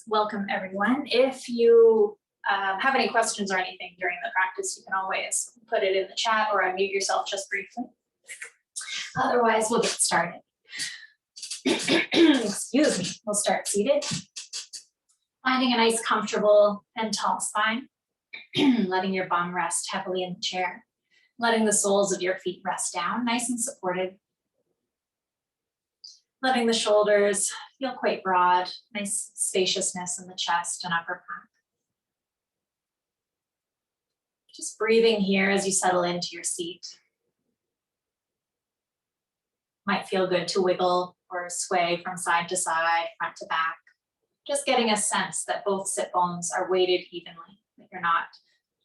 Welcome everyone. If you have any questions or anything during the practice, you can always put it in the chat or unmute yourself just briefly. Otherwise, we'll get started. Excuse me, we'll start seated. Finding a nice, comfortable and tall spine. Letting your bum rest heavily in the chair. Letting the soles of your feet rest down, nice and supported. Letting the shoulders feel quite broad, nice spaciousness in the chest and upper back. Just breathing here as you settle into your seat. Might feel good to wiggle or sway from side to side, front to back. Just getting a sense that both sit bones are weighted evenly, that you're not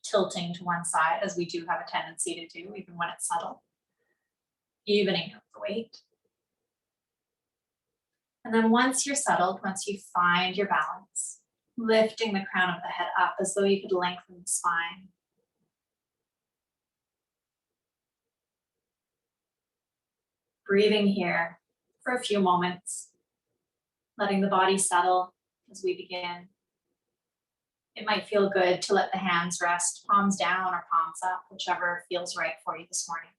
tilting to one side as we do have a tendency to do, even when it's subtle. Evening out the weight. And then once you're settled, once you find your balance, lifting the crown of the head up as though you could lengthen the spine. Breathing here for a few moments, letting the body settle as we begin. It might feel good to let the hands rest, palms down or palms up, whichever feels right for you this morning.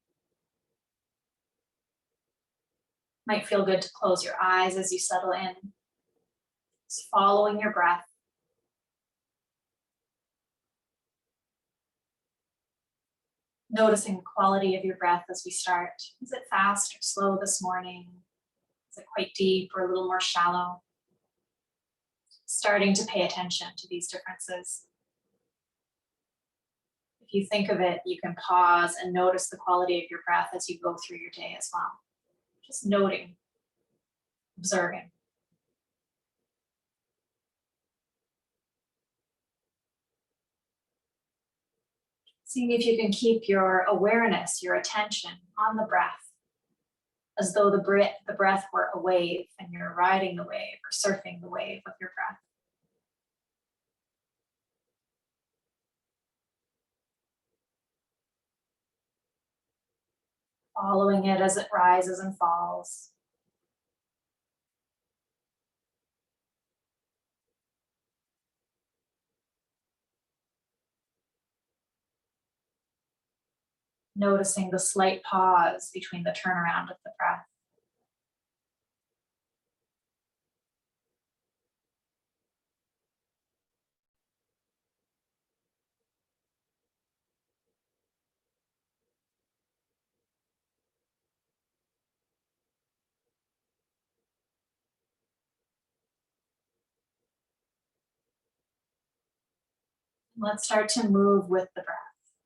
Might feel good to close your eyes as you settle in. Just following your breath. Noticing the quality of your breath as we start. Is it fast or slow this morning? Is it quite deep or a little more shallow? Starting to pay attention to these differences. If you think of it, you can pause and notice the quality of your breath as you go through your day as well. Just noting, observing. Seeing if you can keep your awareness, your attention on the breath, as though the breath were a wave and you're riding the wave or surfing the wave with your breath. Following it as it rises and falls. Noticing the slight pause between the turnaround of the breath. Let's start to move with the breath.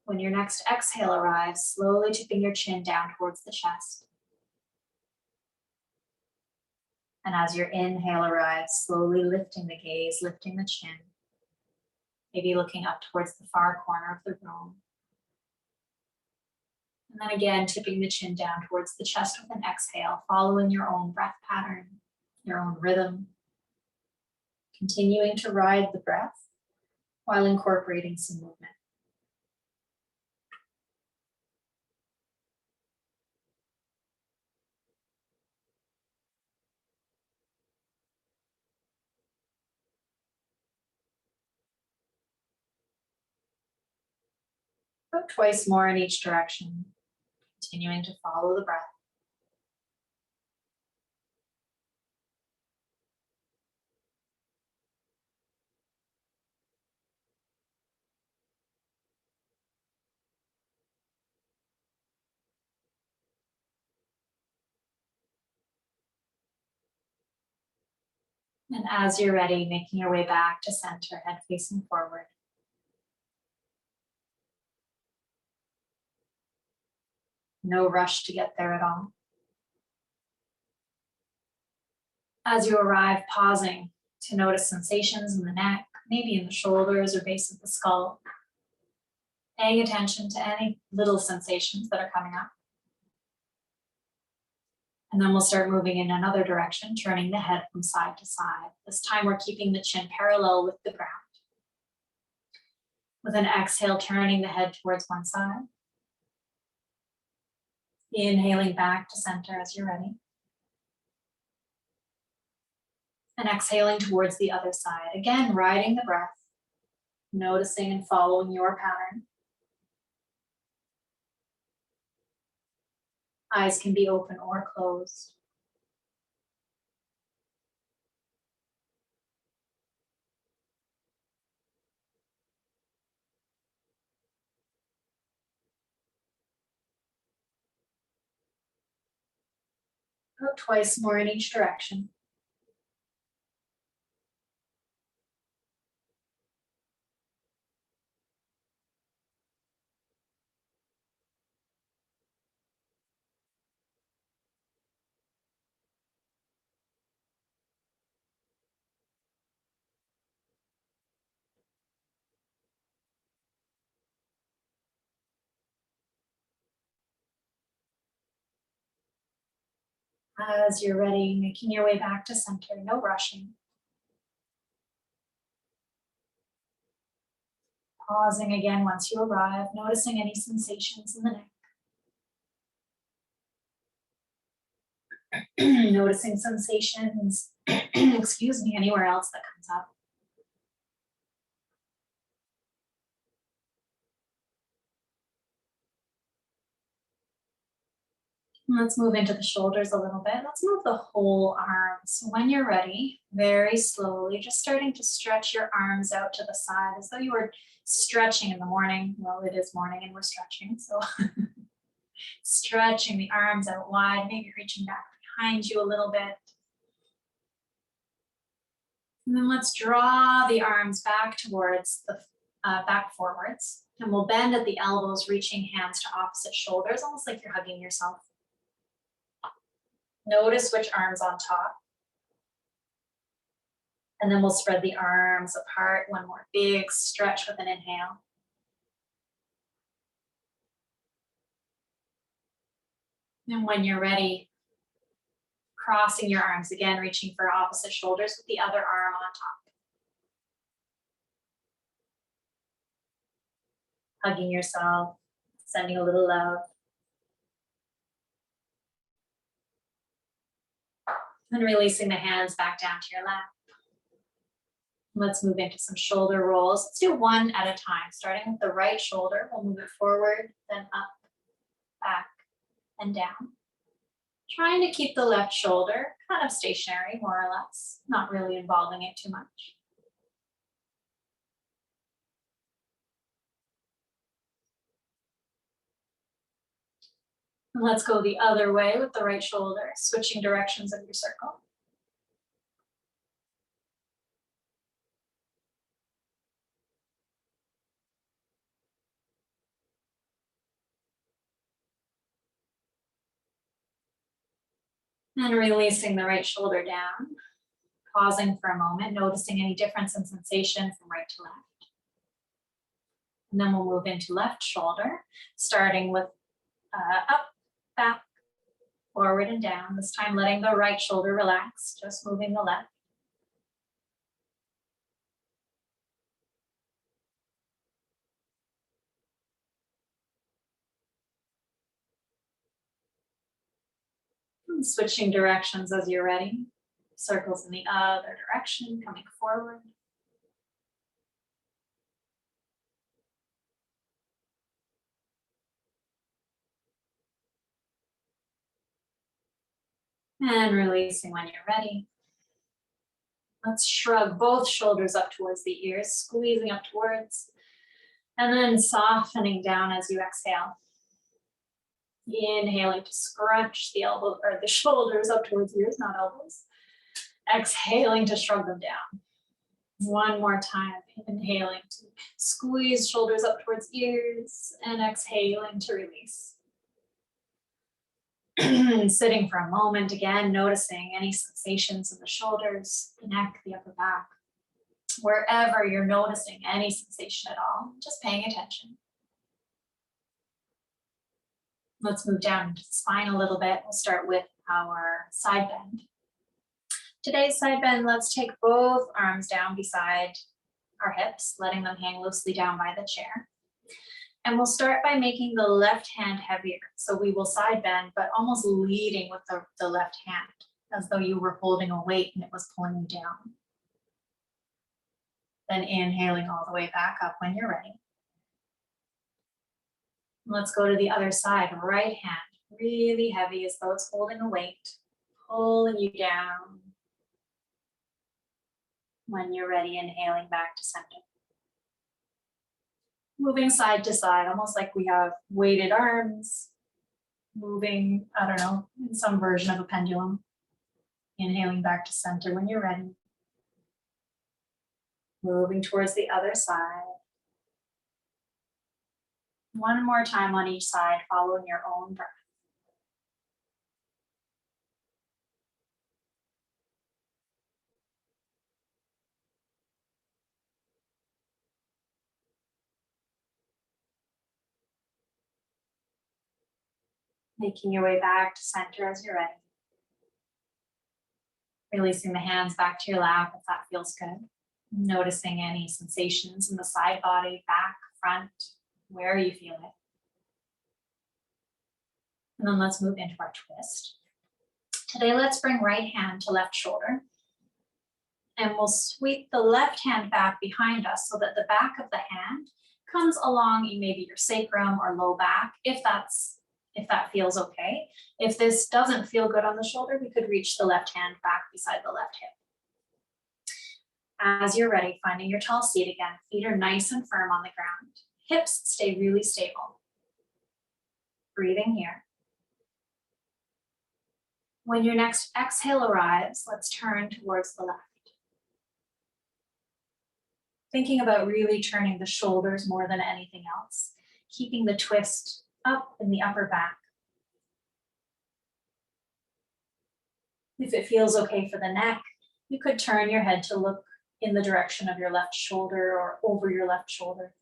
When your next exhale arrives, slowly tipping your chin down towards the chest. And as your inhale arrives, slowly lifting the gaze, lifting the chin. Maybe looking up towards the far corner of the room. And then again, tipping the chin down towards the chest with an exhale, following your own breath pattern, your own rhythm. Continuing to ride the breath while incorporating some movement. About twice more in each direction, continuing to follow the breath. And as you're ready, making your way back to center, head facing forward. No rush to get there at all. As you arrive, pausing to notice sensations in the neck, maybe in the shoulders or base of the skull. Paying attention to any little sensations that are coming up. And then we'll start moving in another direction, turning the head from side to side. This time we're keeping the chin parallel with the ground. With an exhale, turning the head towards one side. Inhaling back to center as you're ready. And exhaling towards the other side. Again, riding the breath, noticing and following your pattern. Eyes can be open or closed. About twice more in each direction. As you're ready, making your way back to center, no rushing. Pausing again once you arrive, noticing any sensations in the neck. Noticing sensations, excuse me, anywhere else that comes up. Let's move into the shoulders a little bit. Let's move the whole arm. So when you're ready, very slowly, just starting to stretch your arms out to the side as though you were stretching in the morning. Well, it is morning and we're stretching. So stretching the arms out wide, maybe reaching back behind you a little bit. And then let's draw the arms back towards the back forwards. And we'll bend at the elbows, reaching hands to opposite shoulders, almost like you're hugging yourself. Notice which arm's on top. And then we'll spread the arms apart. One more big stretch with an inhale. And when you're ready, crossing your arms again, reaching for opposite shoulders with the other arm on top. Hugging yourself, sending a little love. And releasing the hands back down to your lap. Let's move into some shoulder rolls. Let's do one at a time, starting with the right shoulder. We'll move it forward, then up, back, and down. Trying to keep the left shoulder kind of stationary, more or less, not really involving it too much. And let's go the other way with the right shoulder, switching directions of your circle. And releasing the right shoulder down, pausing for a moment, noticing any difference in sensation from right to left. And then we'll move into left shoulder, starting with up, back, forward and down. This time letting the right shoulder relax, just moving the left. And switching directions as you're ready. Circles in the other direction, coming forward. And releasing when you're ready. Let's shrug both shoulders up towards the ears, squeezing up towards, and then softening down as you exhale. Inhaling to scrunch the elbow or the shoulders up towards ears, not elbows. Exhaling to shrug them down. One more time, inhaling to squeeze shoulders up towards ears and exhaling to release. Sitting for a moment again, noticing any sensations in the shoulders, the neck, the upper back. Wherever you're noticing any sensation at all, just paying attention. Let's move down into the spine a little bit. We'll start with our side bend. Today's side bend, let's take both arms down beside our hips, letting them hang loosely down by the chair. And we'll start by making the left hand heavier. So we will side bend, but almost leading with the left hand. as though you were holding a weight and it was pulling you down. Then inhaling all the way back up when you're ready. Let's go to the other side. Right hand, really heavy as though it's holding a weight, pulling you down. When you're ready, inhaling back to center. Moving side to side, almost like we have weighted arms, moving, I don't know, in some version of a pendulum. Inhaling back to center when you're ready. Moving towards the other side. One more time on each side, following your own breath. Making your way back to center as you're ready. Releasing the hands back to your lap if that feels good. Noticing any sensations in the side body, back, front, where you feel it. And then let's move into our twist. Today, let's bring right hand to left shoulder. And we'll sweep the left hand back behind us so that the back of the hand comes along maybe your sacrum or low back, if that feels okay. If this doesn't feel good on the shoulder, we could reach the left hand back beside the left hip. As you're ready, finding your tall seat again, feet are nice and firm on the ground. Hips stay really stable. Breathing here. When your next exhale arrives, let's turn towards the left. Thinking about really turning the shoulders more than anything else, keeping the twist up in the upper back. If it feels okay for the neck, you could turn your head to look in the direction of your left shoulder or over your left shoulder.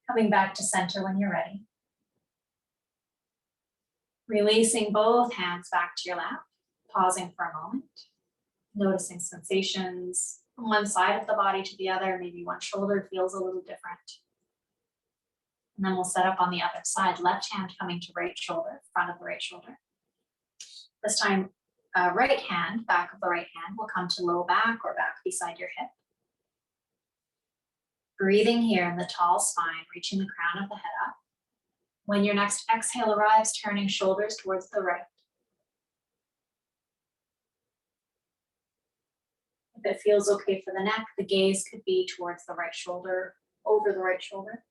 Coming back to center when you're ready. Releasing both hands back to your lap, pausing for a moment, noticing sensations from one side of the body to the other. Maybe one shoulder feels a little different. And then we'll set up on the other side, left hand coming to right shoulder, front of the right shoulder. This time, right hand, back of the right hand, will come to low back or back beside your hip. Breathing here in the tall spine, reaching the crown of the head up. When your next exhale arrives, turning shoulders towards the right. If it feels okay for the neck, the gaze could be towards the right shoulder, over the right shoulder.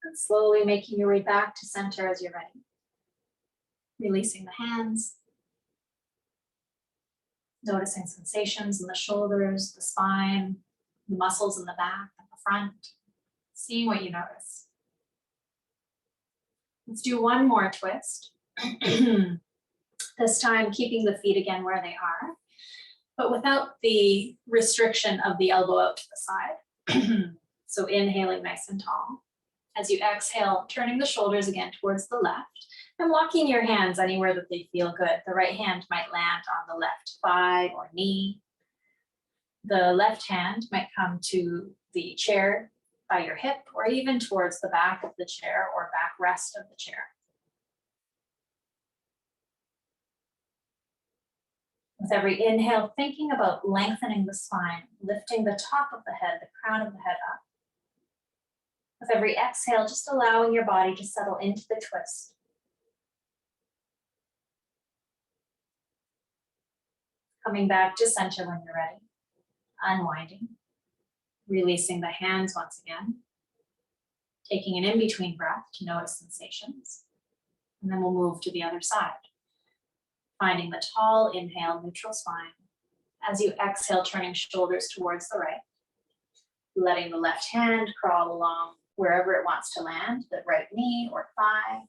And slowly making your way back to center as you're ready. Releasing the hands. Noticing sensations in the shoulders, the spine, the muscles in the back, and the front. Seeing what you notice. Let's do one more twist. This time keeping the feet again where they are, but without the restriction of the elbow out to the side. So inhaling nice and tall. As you exhale, turning the shoulders again towards the left and walking your hands anywhere that they feel good. The right hand might land on the left thigh or knee. The left hand might come to the chair by your hip or even towards the back of the chair or backrest of the chair. With every inhale, thinking about lengthening the spine, lifting the top of the head, the crown of the head up. With every exhale, just allowing your body to settle into the twist. Coming back to center when you're ready. Unwinding. Releasing the hands once again. Taking an in-between breath to notice sensations. And then we'll move to the other side. Finding the tall inhale, neutral spine. As you exhale, turning shoulders towards the right. Letting the left hand crawl along wherever it wants to land, the right knee or thigh.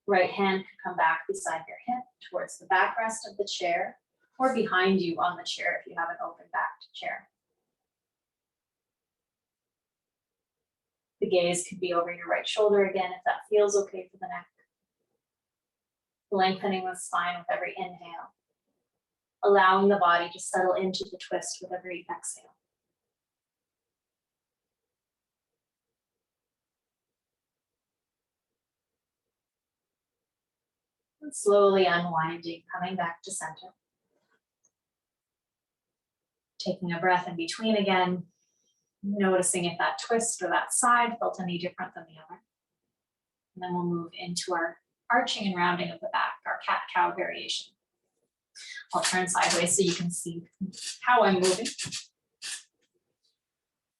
Right hand can come back beside your hip towards the backrest of the chair or behind you on the chair if you have an open backed chair. The gaze could be over your right shoulder again if that feels okay for the neck. Lengthening the spine with every inhale, allowing the body to settle into the twist with every exhale. And slowly unwinding, coming back to center. Taking a breath in between again, noticing if that twist or that side felt any different than the other. And then we'll move into our arching and rounding of the back, our cat-cow variation. I'll turn sideways so you can see how I'm moving.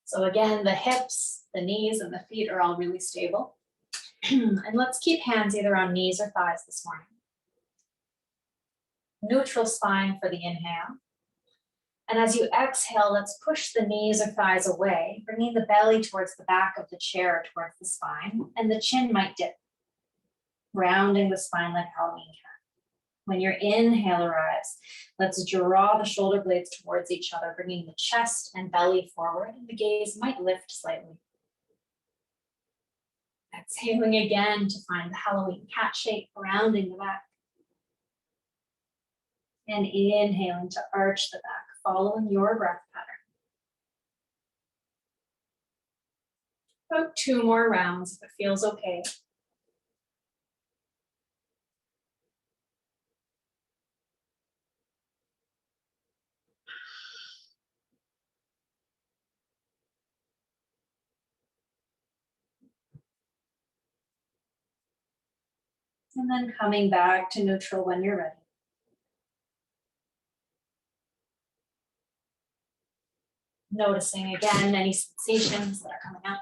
So again, the hips, the knees, and the feet are all really stable. And let's keep hands either on knees or thighs this morning. Neutral spine for the inhale. And as you exhale, let's push the knees or thighs away, bringing the belly towards the back of the chair towards the spine, and the chin might dip, rounding the spine like Halloween cat. When your inhale arrives, let's draw the shoulder blades towards each other, bringing the chest and belly forward, and the gaze might lift slightly. Exhaling again to find the Halloween cat shape, rounding the back. And inhaling to arch the back, following your breath pattern. About 2 more rounds if it feels okay. And then coming back to neutral when you're ready. Noticing again any sensations that are coming up.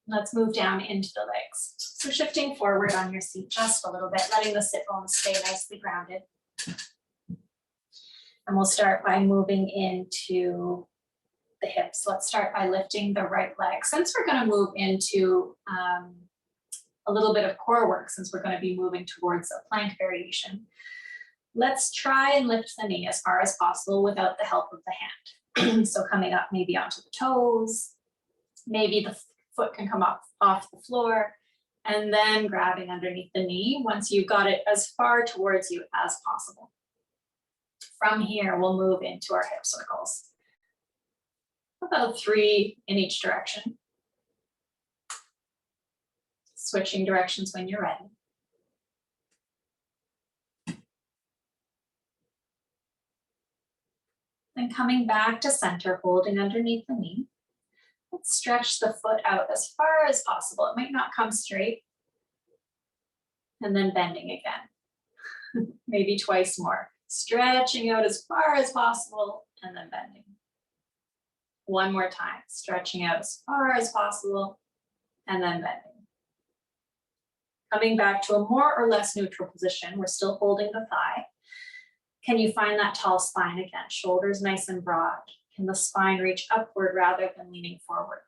Let's move down into the legs. So shifting forward on your seat just a little bit, letting the sit bones stay nicely grounded. And we'll start by moving into the hips. Let's start by lifting the right leg. Since we're going to move into a little bit of core work, since we're going to be moving towards a plank variation, let's try and lift the knee as far as possible without the help of the hand. So coming up maybe onto the toes, maybe the foot can come up off the floor, and then grabbing underneath the knee once you've got it as far towards you as possible. From here, we'll move into our hip circles. About 3 in each direction. Switching directions when you're ready. Then coming back to center, holding underneath the knee. Let's stretch the foot out as far as possible. It might not come straight. And then bending again. Maybe twice more. Stretching out as far as possible and then bending. One more time, stretching out as far as possible and then bending. Coming back to a more or less neutral position, we're still holding the thigh. Can you find that tall spine again? Shoulders nice and broad. Can the spine reach upward rather than leaning forward?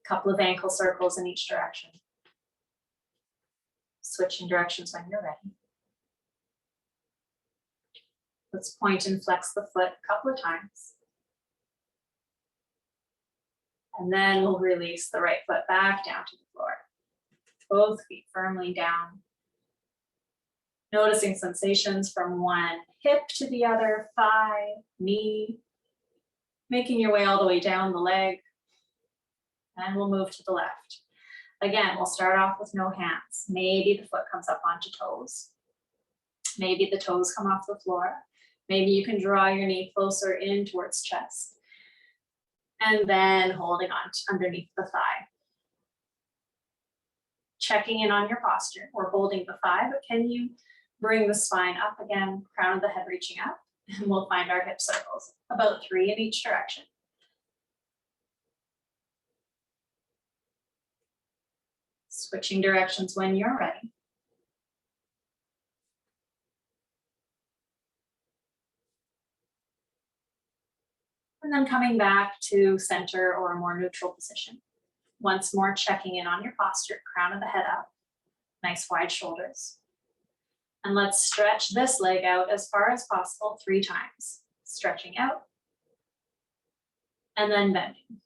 A couple of ankle circles in each direction. Switching directions when you're ready. Let's point and flex the foot a couple of times. And then we'll release the right foot back down to the floor. Both feet firmly down. Noticing sensations from one hip to the other, thigh, knee. Making your way all the way down the leg. And we'll move to the left. Again, we'll start off with no hands. Maybe the foot comes up onto toes. Maybe the toes come off the floor. Maybe you can draw your knee closer in towards chest. And then holding on underneath the thigh. Checking in on your posture. We're holding the thigh, but can you bring the spine up again, crown of the head reaching up, and we'll find our hip circles, about 3 in each direction. Switching directions when you're ready. And then coming back to center or a more neutral position. Once more, checking in on your posture, crown of the head up, nice wide shoulders. And let's stretch this leg out as far as possible 3 times. stretching out, and then bending.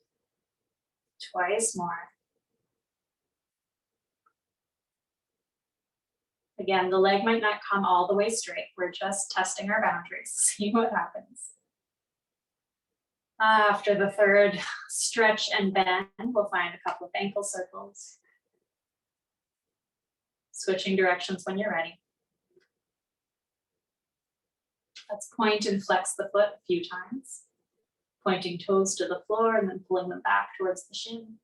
Twice more. Again, the leg might not come all the way straight. We're just testing our boundaries, see what happens. After the third stretch and bend, we'll find a couple of ankle circles. Switching directions when you're ready. Let's point and flex the foot a few times. Pointing toes to the floor and then pulling them back towards the shin.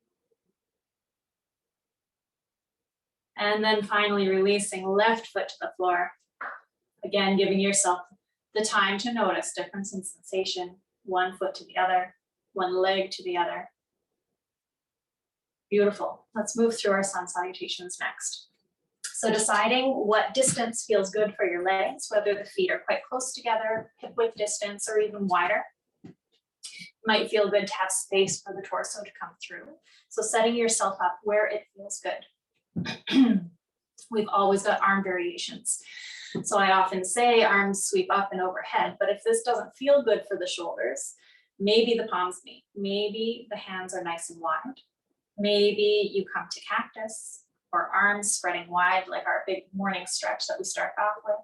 And then finally releasing left foot to the floor. Again, giving yourself the time to notice difference in sensation. One foot to the other, one leg to the other. Beautiful. Let's move through our sun salutations next. So deciding what distance feels good for your legs, whether the feet are quite close together, hip width distance, or even wider. Might feel good to have space for the torso to come through. So setting yourself up where it feels good. We've always got arm variations. So I often say arms sweep up and overhead, but if this doesn't feel good for the shoulders, maybe the palms meet, maybe the hands are nice and wide. Maybe you come to cactus or arms spreading wide like our big morning stretch that we start off with,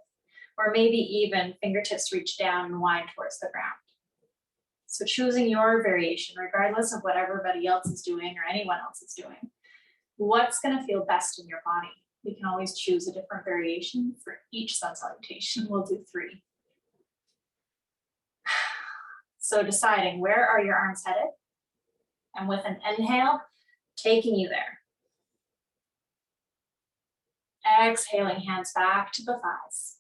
or maybe even fingertips reach down and wide towards the ground. So choosing your variation, regardless of what everybody else is doing or anyone else is doing, what's gonna feel best in your body? We can always choose a different variation for each sun salutation. We'll do 3. So deciding where are your arms headed? And with an inhale, taking you there. Exhaling, hands back to the thighs.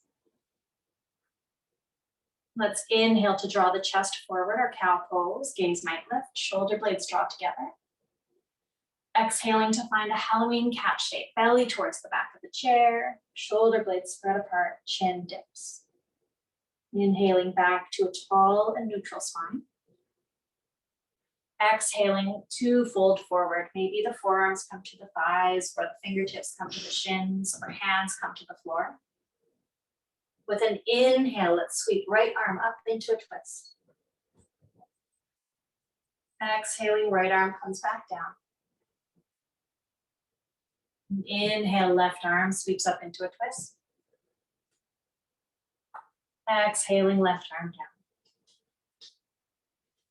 Let's inhale to draw the chest forward, our cow pose. Gaze might lift, shoulder blades draw together. Exhaling to find a Halloween cat shape, belly towards the back of the chair, shoulder blades spread apart, chin dips. Inhaling back to a tall and neutral spine. Exhaling to fold forward. Maybe the forearms come to the thighs, or the fingertips come to the shins, or hands come to the floor. With an inhale, let's sweep right arm up into a twist. Exhaling, right arm comes back down. Inhale, left arm sweeps up into a twist. Exhaling, left arm down.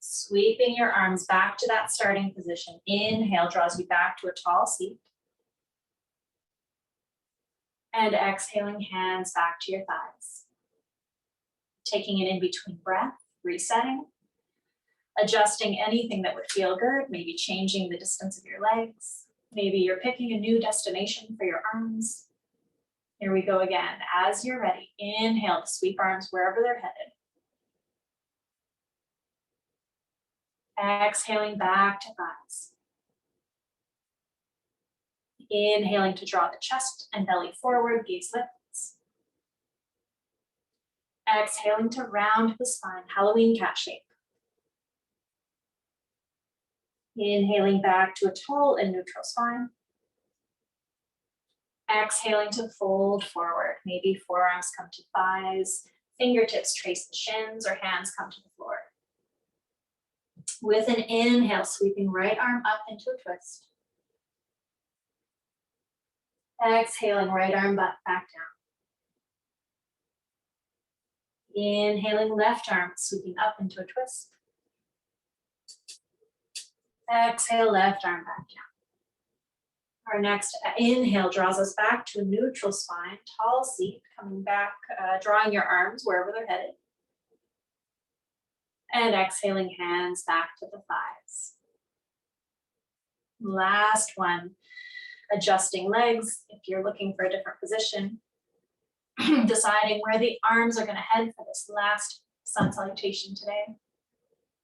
Sweeping your arms back to that starting position. Inhale draws you back to a tall seat. And exhaling, hands back to your thighs. Taking it in between breath, resetting. Adjusting anything that would feel good, maybe changing the distance of your legs. Maybe you're picking a new destination for your arms. Here we go again. As you're ready, inhale to sweep arms wherever they're headed. Exhaling back to thighs. Inhaling to draw the chest and belly forward, gaze lifts. Exhaling to round the spine, Halloween cat shape. Inhaling back to a tall and neutral spine. Exhaling to fold forward. Maybe forearms come to thighs, fingertips trace the shins, or hands come to the floor. With an inhale, sweeping right arm up into a twist. Exhaling, right arm back down. Inhaling, left arm sweeping up into a twist. Exhale, left arm back down. Our next inhale draws us back to a neutral spine, tall seat, coming back, drawing your arms wherever they're headed. And exhaling, hands back to the thighs. Last one, adjusting legs if you're looking for a different position. Deciding where the arms are gonna head for this last sun salutation today.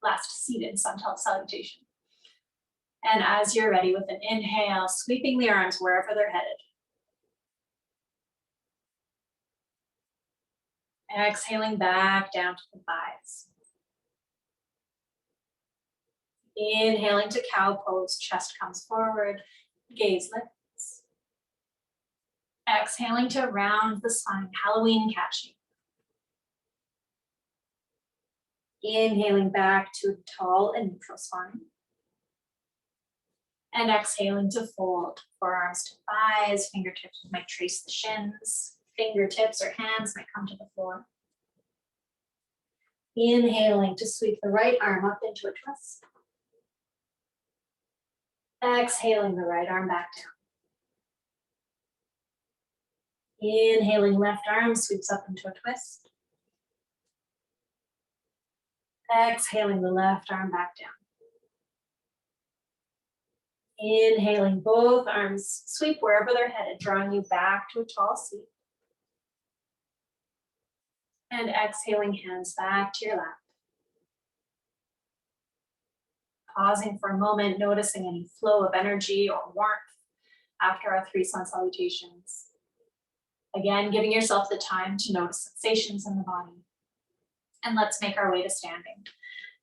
Last seated sun salutation. And as you're ready with an inhale, sweeping the arms wherever they're headed. Exhaling back down to the thighs. Inhaling to cow pose, chest comes forward, gaze lifts. Exhaling to round the spine, Halloween cat shape. Inhaling back to a tall and neutral spine. And exhaling to fold, forearms to thighs, fingertips might trace the shins, fingertips or hands might come to the floor. Inhaling to sweep the right arm up into a twist. Exhaling the right arm back down. Inhaling, left arm sweeps up into a twist. Exhaling the left arm back down. Inhaling, both arms sweep wherever they're headed, drawing you back to a tall seat. And exhaling, hands back to your lap. Pausing for a moment, noticing any flow of energy or warmth after our 3 sun salutations. Again, giving yourself the time to notice sensations in the body. And let's make our way to standing.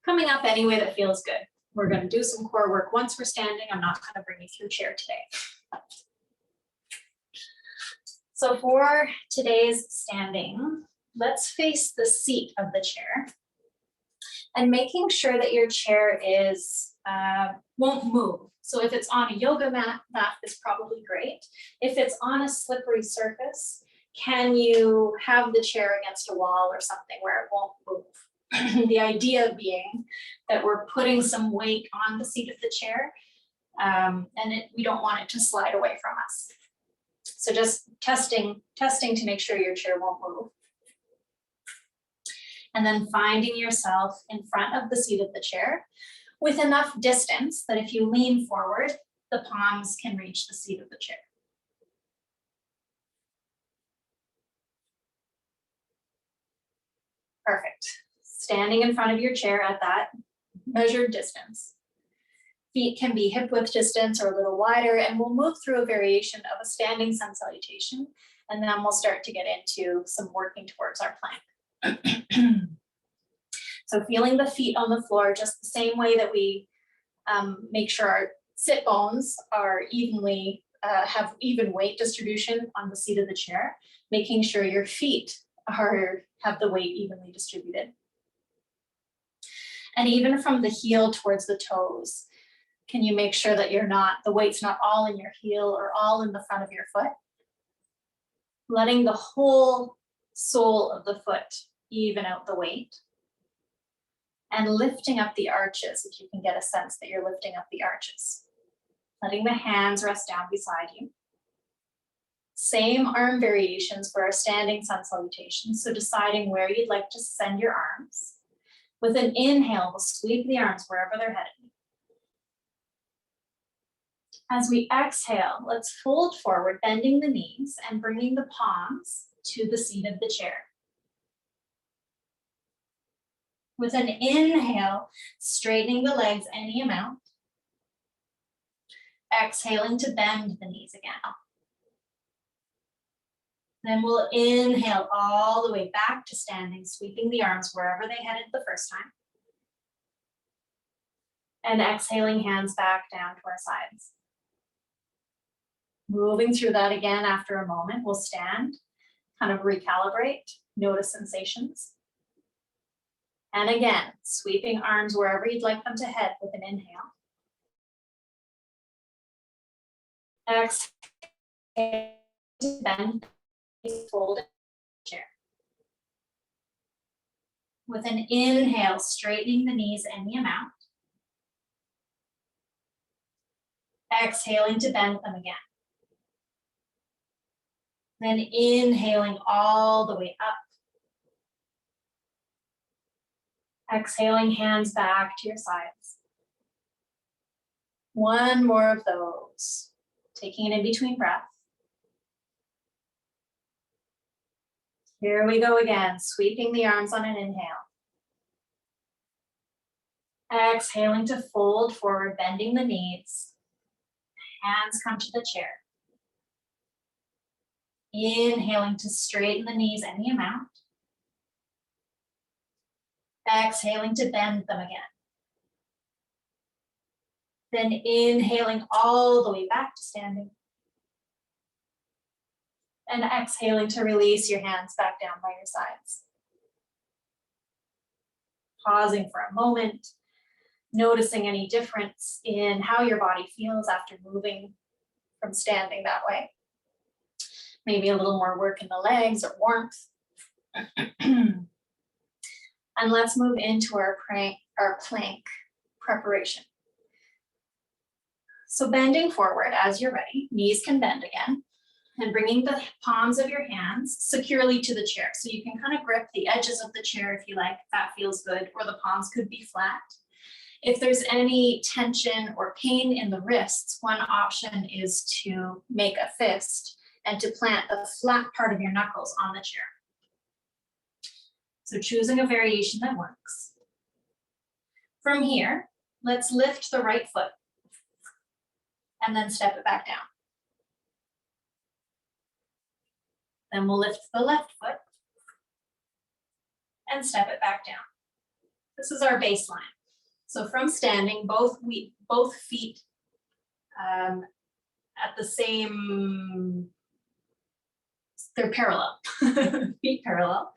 Coming up any way that feels good. We're going to do some core work once we're standing. I'm not going to bring you through chair today. So for today's standing, let's face the seat of the chair and making sure that your chair is won't move. So if it's on a yoga mat, that is probably great. If it's on a slippery surface, can you have the chair against a wall or something where it won't move? The idea being that we're putting some weight on the seat of the chair, and we don't want it to slide away from us. So just testing to make sure your chair won't move. And then finding yourself in front of the seat of the chair with enough distance that if you lean forward, the palms can reach the seat of the chair. Perfect. Standing in front of your chair at that measured distance. Feet can be hip width distance or a little wider, and we'll move through a variation of a standing sun salutation, and then we'll start to get into some working towards our plank. So feeling the feet on the floor just the same way that we make sure our sit bones are evenly, have even weight distribution on the seat of the chair, making sure your feet have the weight evenly distributed. And even from the heel towards the toes, can you make sure that the weight's not all in your heel or all in the front of your foot? Letting the whole sole of the foot even out the weight. And lifting up the arches, if you can get a sense that you're lifting up the arches. Letting the hands rest down beside you. Same arm variations for our standing sun salutation. So deciding where you'd like to send your arms. With an inhale, we'll sweep the arms wherever they're headed. As we exhale, let's fold forward, bending the knees and bringing the palms to the seat of the chair. With an inhale, straightening the legs any amount. Exhaling to bend the knees again. Then we'll inhale all the way back to standing, sweeping the arms wherever they headed the first time. And exhaling, hands back down to our sides. Moving through that again after a moment, we'll stand, kind of recalibrate, notice sensations. And again, sweeping arms wherever you'd like them to head with an inhale. Exhale, bend, fold chair. With an inhale, straightening the knees any amount. Exhaling to bend them again. Then inhaling all the way up. Exhaling, hands back to your sides. One more of those. Taking an in-between breath. Here we go again, sweeping the arms on an inhale. Exhaling to fold forward, bending the knees. Hands come to the chair. Inhaling to straighten the knees any amount. Exhaling to bend them again. Then inhaling all the way back to standing. And exhaling to release your hands back down by your sides. pausing for a moment, noticing any difference in how your body feels after moving from standing that way. Maybe a little more work in the legs or warmth. And let's move into our plank preparation. So bending forward as you're ready, knees can bend again, and bringing the palms of your hands securely to the chair. So you can kind of grip the edges of the chair if you like, if that feels good, or the palms could be flat. If there's any tension or pain in the wrists, one option is to make a fist and to plant the flat part of your knuckles on the chair. So choosing a variation that works. From here, let's lift the right foot and then step it back down. Then we'll lift the left foot and step it back down. This is our baseline. So from standing, both feet at the same, they're parallel, feet parallel.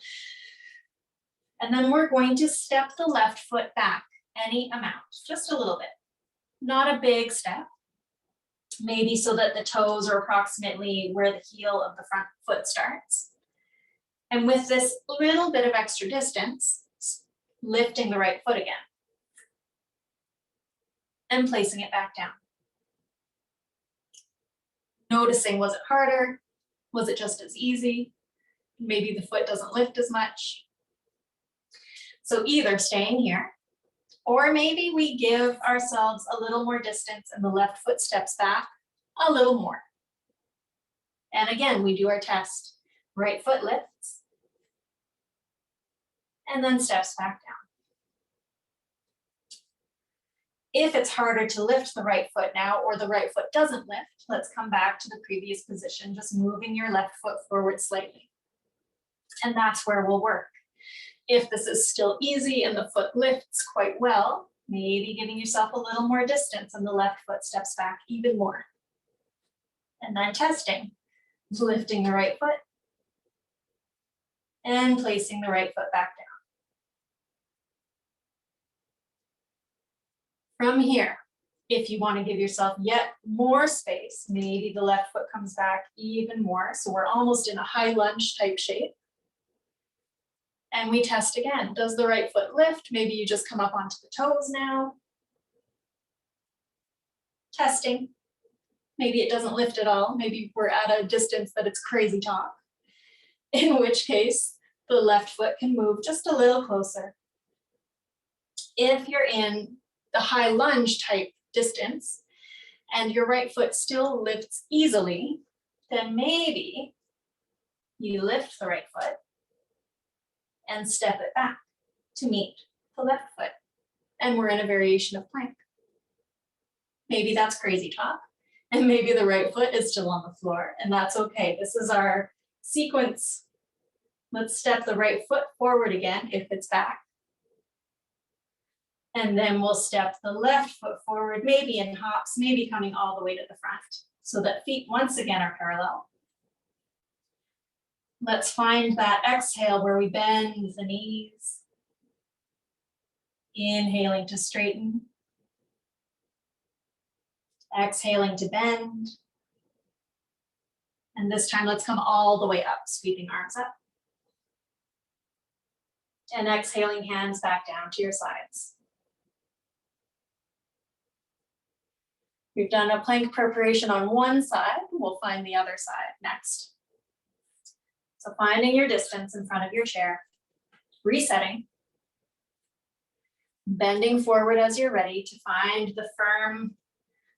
And then we're going to step the left foot back any amount, just a little bit. Not a big step, maybe so that the toes are approximately where the heel of the front foot starts. And with this little bit of extra distance, lifting the right foot again and placing it back down. Noticing, was it harder? Was it just as easy? Maybe the foot doesn't lift as much. So either staying here, or maybe we give ourselves a little more distance and the left foot steps back a little more. And again, we do our test. Right foot lifts and then steps back down. If it's harder to lift the right foot now, or the right foot doesn't lift, let's come back to the previous position, just moving your left foot forward slightly. And that's where we'll work. If this is still easy and the foot lifts quite well, maybe giving yourself a little more distance and the left foot steps back even more. And then testing, lifting the right foot and placing the right foot back down. From here, if you want to give yourself yet more space, maybe the left foot comes back even more. So we're almost in a high lunge type shape. And we test again. Does the right foot lift? Maybe you just come up onto the toes now. Testing. Maybe it doesn't lift at all. Maybe we're at a distance that it's crazy talk. In which case, the left foot can move just a little closer. If you're in the high lunge type distance and your right foot still lifts easily, then maybe you lift the right foot and step it back to meet the left foot. And we're in a variation of plank. Maybe that's crazy talk. And maybe the right foot is still on the floor, and that's okay. This is our sequence. Let's step the right foot forward again if it's back. And then we'll step the left foot forward, maybe in hops, maybe coming all the way to the front, so that feet once again are parallel. Let's find that exhale where we bend the knees. Inhaling to straighten. Exhaling to bend. And this time, let's come all the way up, sweeping arms up. And exhaling, hands back down to your sides. We've done a plank preparation on one side. We'll find the other side next. So finding your distance in front of your chair, resetting, bending forward as you're ready to find the firm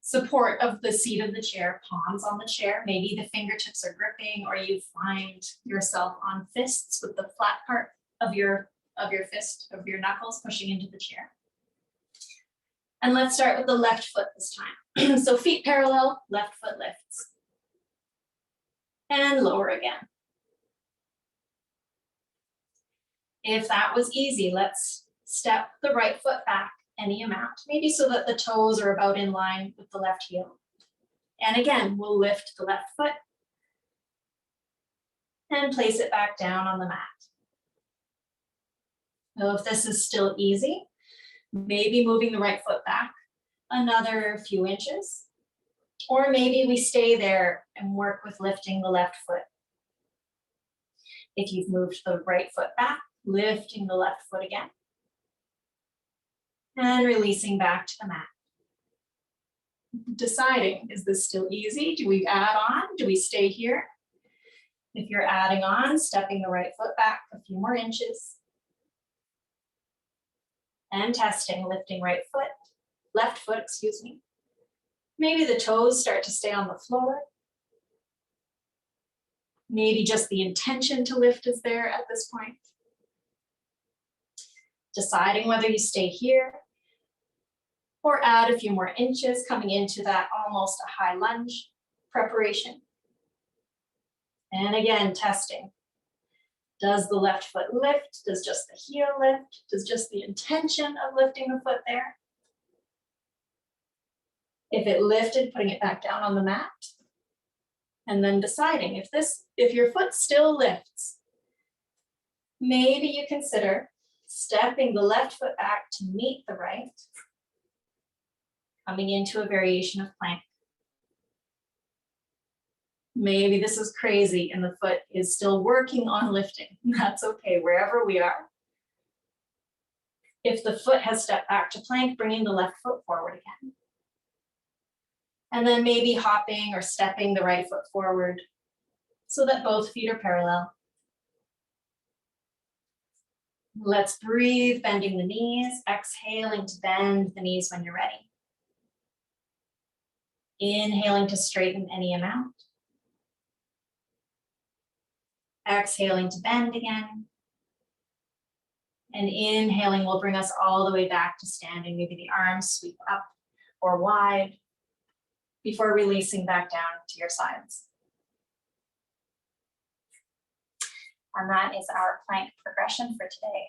support of the seat of the chair, palms on the chair. Maybe the fingertips are gripping, or you find yourself on fists with the flat part of your fist, of your knuckles pushing into the chair. And let's start with the left foot this time. So feet parallel, left foot lifts. And lower again. If that was easy, let's step the right foot back any amount, maybe so that the toes are about in line with the left heel. And again, we'll lift the left foot and place it back down on the mat. So if this is still easy, maybe moving the right foot back another few inches, or maybe we stay there and work with lifting the left foot. If you've moved the right foot back, lifting the left foot again, and releasing back to the mat. Deciding, is this still easy? Do we add on? Do we stay here? If you're adding on, stepping the right foot back a few more inches. And testing, lifting right foot, left foot, excuse me. Maybe the toes start to stay on the floor. Maybe just the intention to lift is there at this point. Deciding whether you stay here or add a few more inches, coming into that almost a high lunge preparation. And again, testing. Does the left foot lift? Does just the heel lift? Does just the intention of lifting the foot there? If it lifted, putting it back down on the mat. And then deciding if your foot still lifts, maybe you consider stepping the left foot back to meet the right, coming into a variation of plank. Maybe this is crazy and the foot is still working on lifting. That's okay, wherever we are. If the foot has stepped back to plank, bringing the left foot forward again. And then maybe hopping or stepping the right foot forward so that both feet are parallel. Let's breathe, bending the knees, exhaling to bend the knees when you're ready. Inhaling to straighten any amount. Exhaling to bend again. And inhaling will bring us all the way back to standing. Maybe the arms sweep up or wide before releasing back down to your sides. And that is our plank progression for today.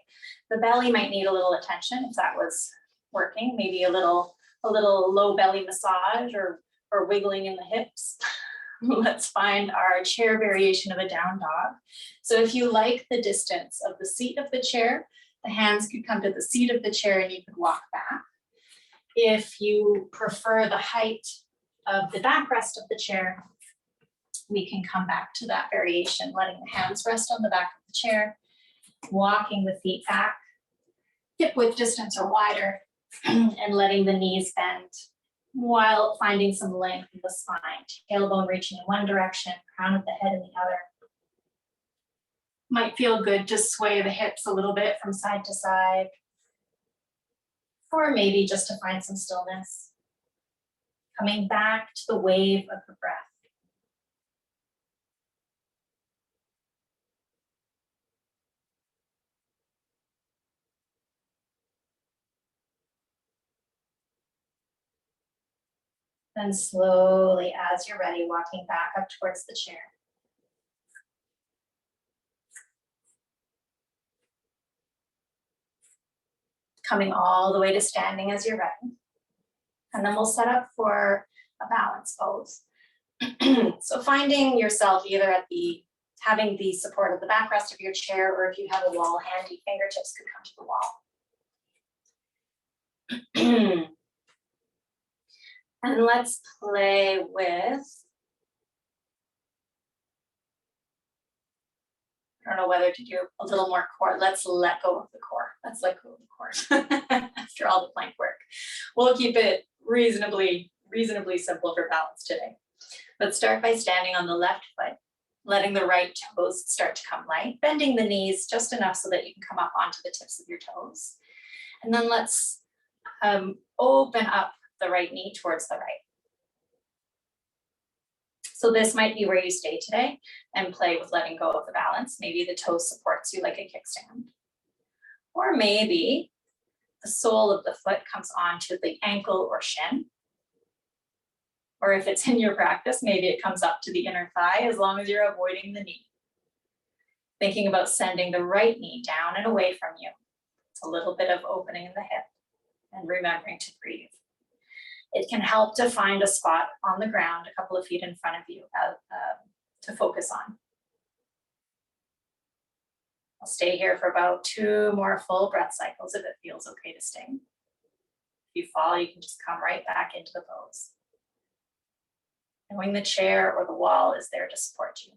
The belly might need a little attention if that was working, maybe a little low belly massage or wiggling in the hips. Let's find our chair variation of a down dog. So if you like the distance of the seat of the chair, the hands could come to the seat of the chair and you could walk back. If you prefer the height of the backrest of the chair, we can come back to that variation, letting the hands rest on the back of the chair, walking the feet back, hip width distance or wider, and letting the knees bend while finding some length in the spine. Tailbone reaching in one direction, crown of the head in the other. Might feel good to sway the hips a little bit from side to side, or maybe just to find some stillness. Coming back to the wave of the breath. Then slowly, as you're ready, walking back up towards the chair. Coming all the way to standing as you're ready. And then we'll set up for a balance pose. So finding yourself either at having the support of the backrest of your chair, or if you have a wall handy, fingertips could come to the wall. And let's play with, I don't know whether to do a little more core. Let's let go of the core. Let's let go of the core after all the plank work. We'll keep it reasonably simple for balance today. Let's start by standing on the left foot, letting the right toes start to come light, bending the knees just enough so that you can come up onto the tips of your toes. And then let's open up the right knee towards the right. So this might be where you stay today and play with letting go of the balance. Maybe the toe supports you like a kickstand. Or maybe the sole of the foot comes onto the ankle or shin. Or if it's in your practice, maybe it comes up to the inner thigh as long as you're avoiding the knee. Thinking about sending the right knee down and away from you. It's a little bit of opening in the hip and remembering to breathe. It can help to find a spot on the ground a couple of feet in front of you to focus on. I'll stay here for about 2 more full breath cycles if it feels okay to stay. If you fall, you can just come right back into the pose. Knowing the chair or the wall is there to support you.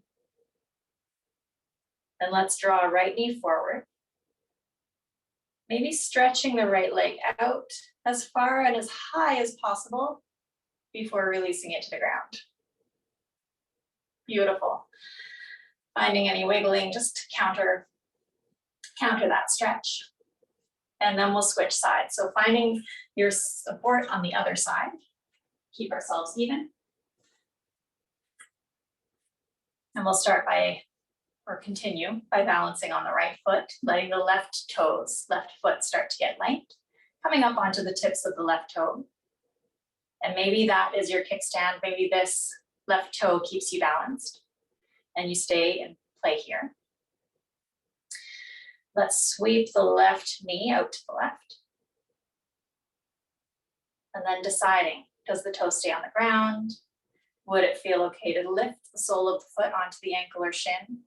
Then let's draw a right knee forward. Maybe stretching the right leg out as far and as high as possible before releasing it to the ground. Beautiful. Finding any wiggling, just counter that stretch. And then we'll switch sides. So finding your support on the other side. Keep ourselves even. And we'll start continue by balancing on the right foot, letting the left foot start to get light, coming up onto the tips of the left toe. And maybe that is your kickstand. Maybe this left toe keeps you balanced and you stay and play here. Let's sweep the left knee out to the left. And then deciding, does the toe stay on the ground? Would it feel okay to lift the sole of the foot onto the ankle or shin?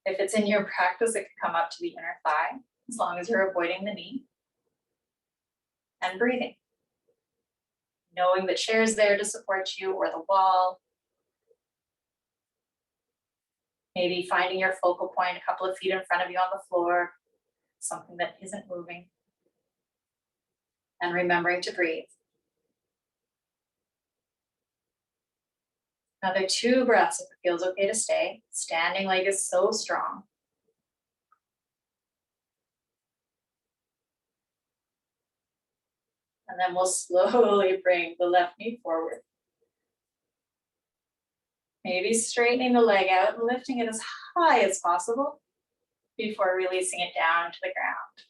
If it's in your practice, it can come up to the inner thigh, as long as you're avoiding the knee. And breathing. Knowing the chair's there to support you or the wall. Maybe finding your focal point a couple of feet in front of you on the floor, something that isn't moving. And remembering to breathe. Another 2 breaths if it feels okay to stay. Standing leg is so strong. And then we'll slowly bring the left knee forward. Maybe straightening the leg out and lifting it as high as possible before releasing it down to the ground.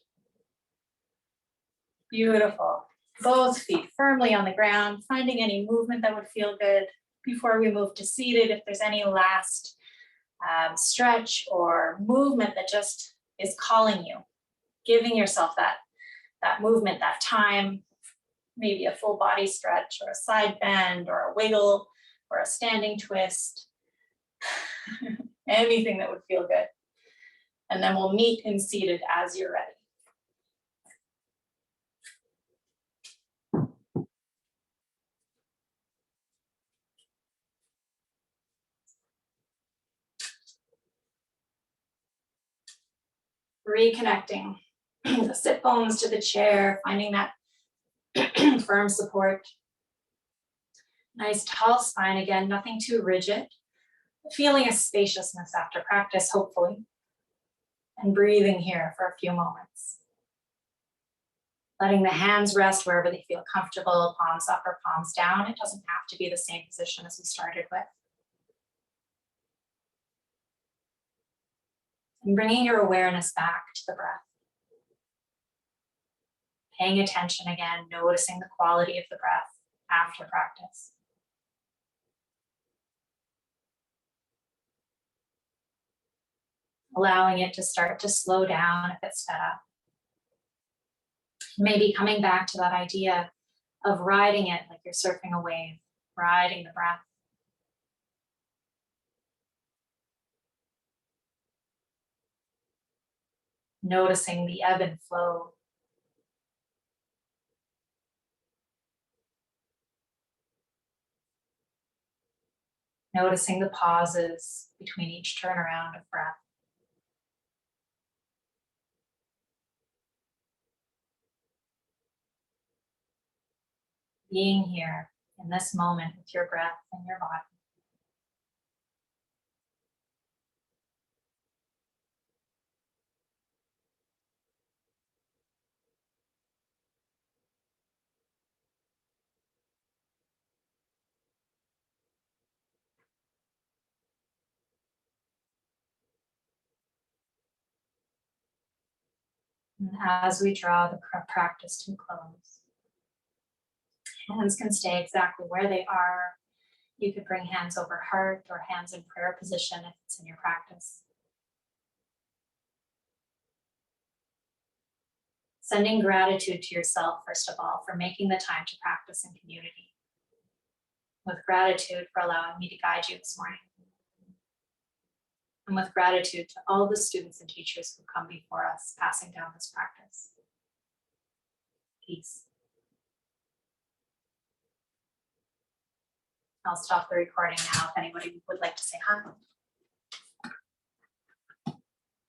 Beautiful. Both feet firmly on the ground, finding any movement that would feel good before we move to seated. If there's any last stretch or movement that just is calling you, giving yourself that movement, that time, maybe a full body stretch or a side bend or a wiggle or a standing twist, anything that would feel good. And then we'll meet in seated as you're ready. Reconnecting the sit bones to the chair, finding that firm support. Nice tall spine again, nothing too rigid. Feeling a spaciousness after practice, hopefully. And breathing here for a few moments. Letting the hands rest wherever they feel comfortable, palms up or palms down. It doesn't have to be the same position as we started with. And bringing your awareness back to the breath. Paying attention again, noticing the quality of the breath after practice. Allowing it to start to slow down if it's sped up. Maybe coming back to that idea of riding it like you're surfing a wave, riding the breath. Noticing the ebb and flow. Noticing the pauses between each turnaround of breath. Being here in this moment with your breath and your body. And as we draw the practice to a close, hands can stay exactly where they are. You could bring hands over heart or hands in prayer position if it's in your practice. Sending gratitude to yourself, first of all, for making the time to practice in community. With gratitude for allowing me to guide you this morning. and with gratitude to all the students and teachers who come before us, passing down this practice. Peace. I'll stop the recording now if anybody would like to say hi.